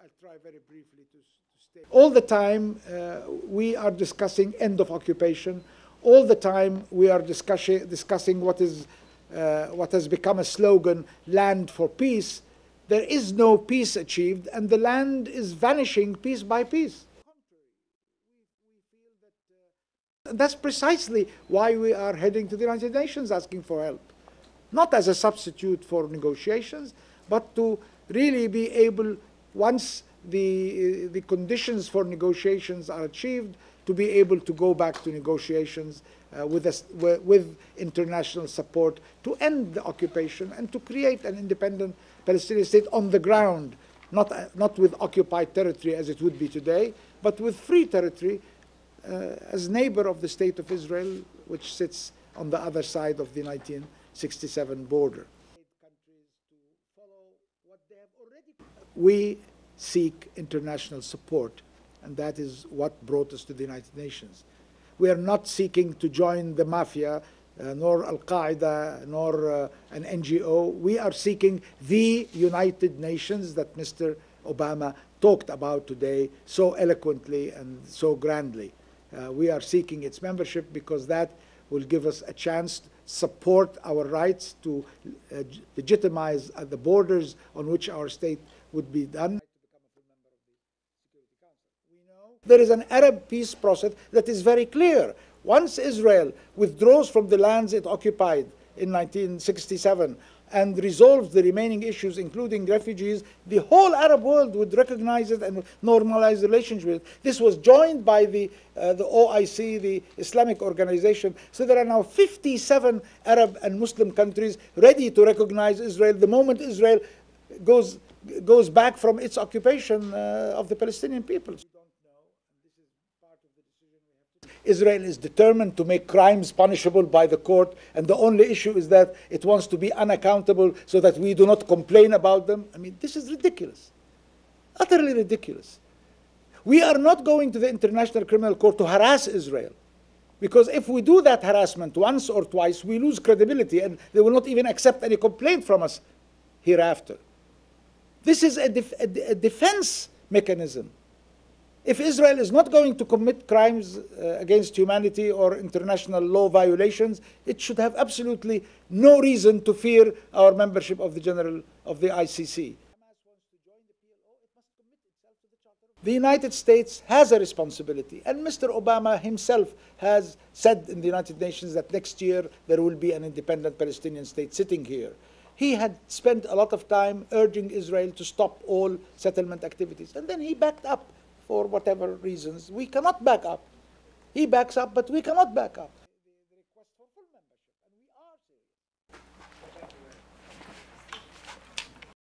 I'll try very briefly to state. All the time we are discussing end of occupation. All the time we are discussing what has become a slogan, land for peace. There is no peace achieved, and the land is vanishing piece by piece. That's precisely why we are heading to the United Nations asking for help. Not as a substitute for negotiations, but to really be able, once the conditions for negotiations are achieved, to be able to go back to negotiations with international support to end the occupation and to create an independent Palestinian state on the ground, not with occupied territory as it would be today, but with free territory as neighbor of the State of Israel, which sits on the other side of the 1967 border. We seek international support, and that is what brought us to the United Nations. We are not seeking to join the mafia, nor Al-Qaeda, nor an NGO. We are seeking the United Nations that Mr. Obama talked about today so eloquently and so grandly. We are seeking its membership because that will give us a chance to support our rights to legitimize the borders on which our state would be done. There is an Arab peace process that is very clear. Once Israel withdraws from the lands it occupied in 1967 and resolves the remaining issues, including refugees, the whole Arab world would recognize it and normalize relations with it. This was joined by the OIC, the Islamic organization. So there are now 57 Arab and Muslim countries ready to recognize Israel the moment Israel goes back from its occupation of the Palestinian people. Israel is determined to make crimes punishable by the court, and the only issue is that it wants to be unaccountable so that we do not complain about them. I mean, this is ridiculous, utterly ridiculous. We are not going to the International Criminal Court to harass Israel, because if we do that harassment once or twice, we lose credibility, and they will not even accept any complaint from us hereafter. This is a defense mechanism. If Israel is not going to commit crimes against humanity or international law violations, it should have absolutely no reason to fear our membership of the ICC. The United States has a responsibility, and Mr. Obama himself has said in the United Nations that next year there will be an independent Palestinian state sitting here. He had spent a lot of time urging Israel to stop all settlement activities, and then he backed up. For whatever reasons, we cannot back up. He backs up, but we cannot back up.